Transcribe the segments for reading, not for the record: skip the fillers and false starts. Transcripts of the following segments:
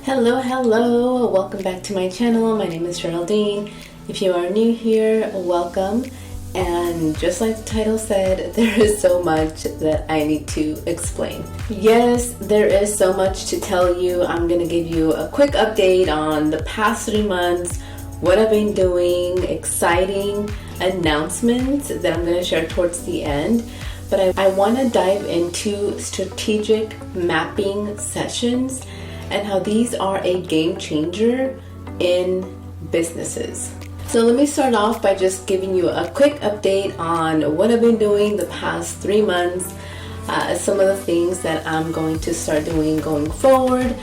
Hello, welcome back to my channel. My name is Geraldine. If you are new here, welcome. And just like the title said, there is so much that I need to explain. Yes, there is so much to tell you. I'm gonna give you a quick update on the past 3 months, what I've been doing, exciting announcements that I'm gonna share towards the end. But I wanna dive into strategic mapping sessions and how these are a game changer in businesses. So let me start off by just giving you a quick update on what I've been doing the past 3 months, some of the things that I'm going to start doing going forward.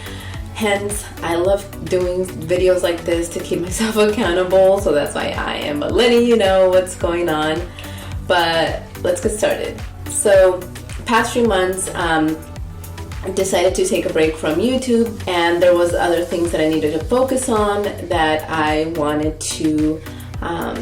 Hence, I love doing videos like this to keep myself accountable, so that's why I am letting you know what's going on. But let's get started. So, past 3 months, I decided to take a break from YouTube, and there was other things that I needed to focus on that I wanted to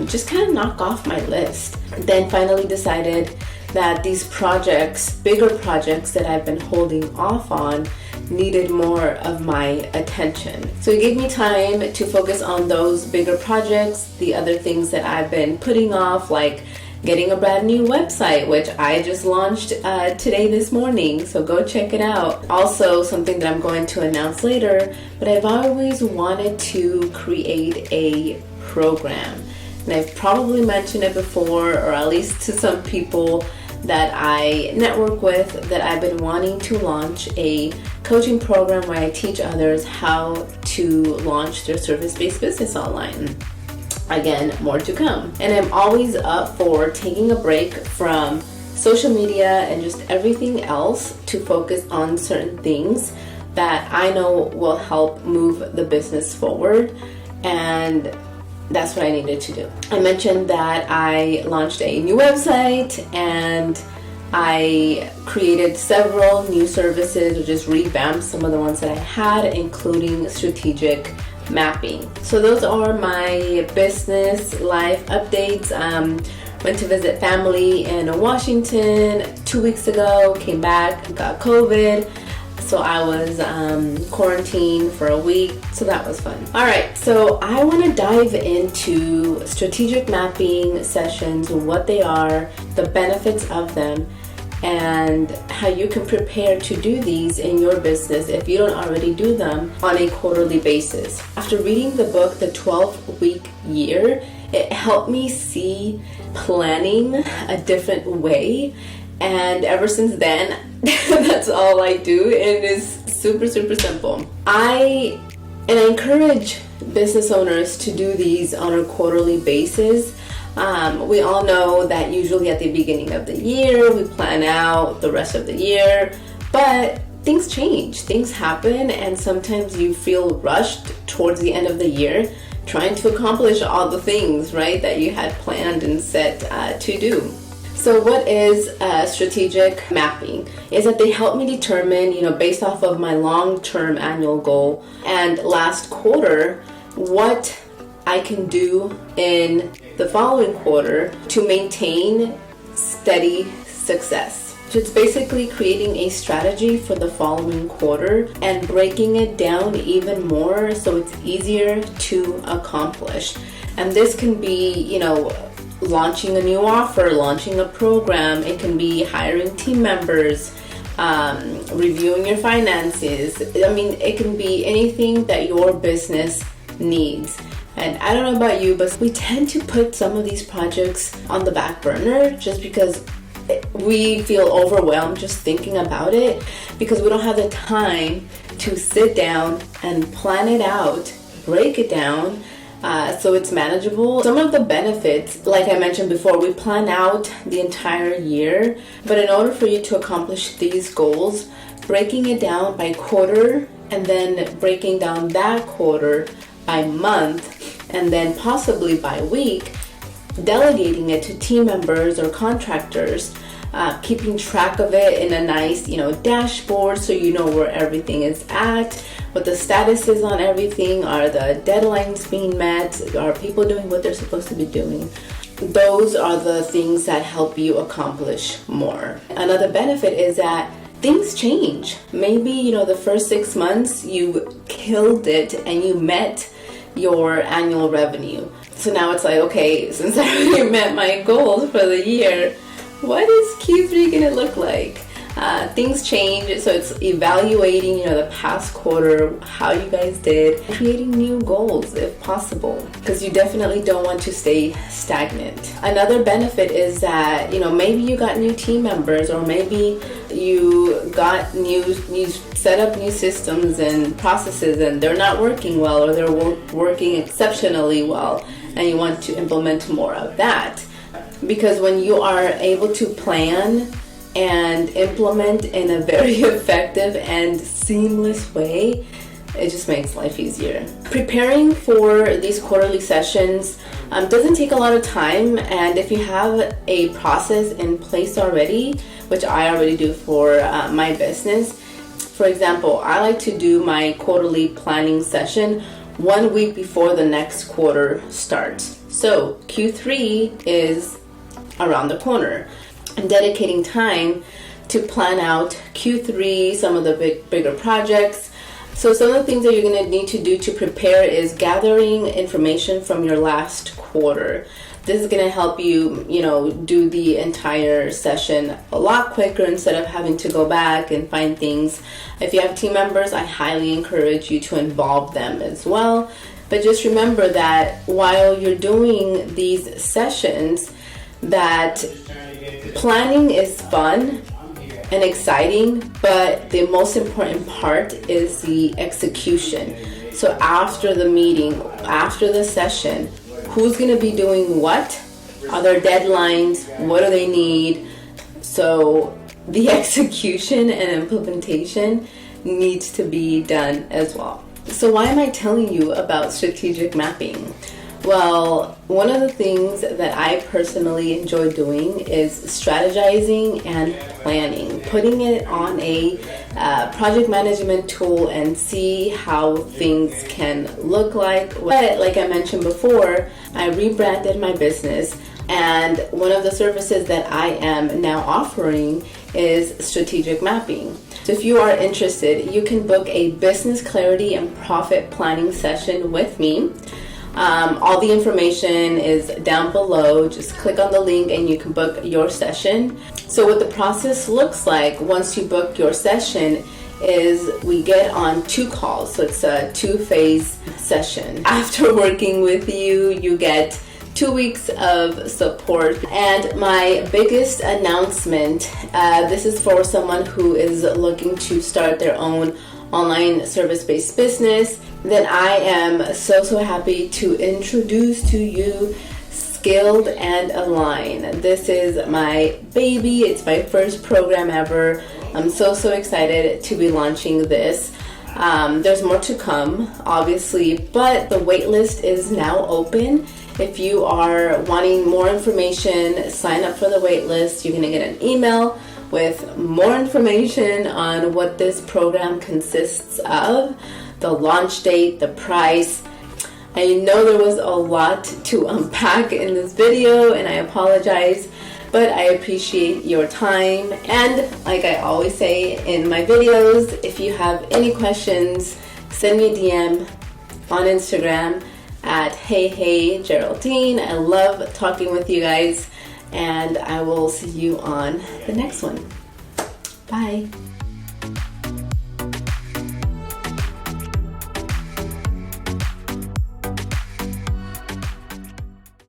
just kind of knock off my list. Then finally decided that these projects, bigger projects that I've been holding off on, needed more of my attention. So it gave me time to focus on those bigger projects, the other things that I've been putting off, like getting a brand new website, which I just launched today this morning, so go check it out. Also, something that I'm going to announce later, but I've always wanted to create a program. And I've probably mentioned it before, or at least to some people that I network with, that I've been wanting to launch a coaching program where I teach others how to launch their service-based business online. Again, more to come. And I'm always up for taking a break from social media and just everything else to focus on certain things that I know will help move the business forward. And that's what I needed to do. I mentioned that I launched a new website and I created several new services, or just revamped some of the ones that I had, including strategic mapping. So those are my business life updates. Went to visit family in Washington 2 weeks ago, came back, got COVID. So I was quarantined for a week, so that was fun. All right, so I want to dive into strategic mapping sessions, what they are, the benefits of them, and how you can prepare to do these in your business if you don't already do them on a quarterly basis. After reading the book, The 12-Week Year, it helped me see planning a different way. And ever since then, that's all I do. It is super simple. I encourage business owners to do these on a quarterly basis. We all know that usually at the beginning of the year, we plan out the rest of the year, but things change, things happen, and sometimes you feel rushed towards the end of the year trying to accomplish all the things, right, that you had planned and set to do. So what is strategic mapping? Is that they help me determine, based off of my long-term annual goal and last quarter, what I can do in the following quarter to maintain steady success. So it's basically creating a strategy for the following quarter and breaking it down even more so it's easier to accomplish. And this can be, launching a new offer, launching a program. It can be hiring team members, reviewing your finances. It can be anything that your business needs. And I don't know about you, but we tend to put some of these projects on the back burner just because we feel overwhelmed just thinking about it, because we don't have the time to sit down and plan it out, break it down, so it's manageable. Some of the benefits, like I mentioned before, we plan out the entire year, but in order for you to accomplish these goals, breaking it down by quarter and then breaking down that quarter by month and then possibly by week, delegating it to team members or contractors, keeping track of it in a nice, dashboard so you know where everything is at, what the status is on everything, are the deadlines being met, are people doing what they're supposed to be doing. Those are the things that help you accomplish more. Another benefit is that things change. Maybe, the first 6 months you killed it and you met your annual revenue. So now it's like, okay, since I already met my goals for the year, what is Q3 gonna look like? Things change, so it's evaluating, the past quarter, how you guys did, creating new goals if possible, because you definitely don't want to stay stagnant. Another benefit is that, maybe you got new team members, or maybe you got you set up new systems and processes and they're not working well, or they're working exceptionally well, and you want to implement more of that. Because when you are able to plan and implement in a very effective and seamless way, it just makes life easier. Preparing for these quarterly sessions doesn't take a lot of time, and if you have a process in place already, which I already do for my business. For example, I like to do my quarterly planning session 1 week before the next quarter starts. So Q3 is around the corner. I'm dedicating time to plan out Q3, some of the bigger projects. So some of the things that you're going to need to do to prepare is gathering information from your last quarter. This is going to help you, do the entire session a lot quicker instead of having to go back and find things. If you have team members, I highly encourage you to involve them as well. But just remember that while you're doing these sessions, that planning is fun and exciting, but the most important part is the execution. So after the meeting, after the session, who's going to be doing what? Are there deadlines? What do they need? So the execution and implementation needs to be done as well. So why am I telling you about strategic mapping? Well, one of the things that I personally enjoy doing is strategizing and planning, putting it on a project management tool and see how things can look like. But like I mentioned before, I rebranded my business, and one of the services that I am now offering is strategic mapping. So if you are interested, you can book a business clarity and profit planning session with me. All the information is down below. Just click on the link and you can book your session. So what the process looks like once you book your session is we get on 2 calls. So it's a 2-phase session. After working with you, you get 2 weeks of support. And my biggest announcement, this is for someone who is looking to start their own online service-based business, then I am so happy to introduce to you Skilled and Align. This is my baby. It's my first program ever. I'm so excited to be launching this. There's more to come, obviously, but the waitlist is now open. If you are wanting more information, sign up for the waitlist. You're going to get an email with more information on what this program consists of, the launch date, the price. I know there was a lot to unpack in this video, and I apologize, but I appreciate your time. And like I always say in my videos, if you have any questions, send me a DM on Instagram at HeyGeraldine. I love talking with you guys, and I will see you on the next one. Bye.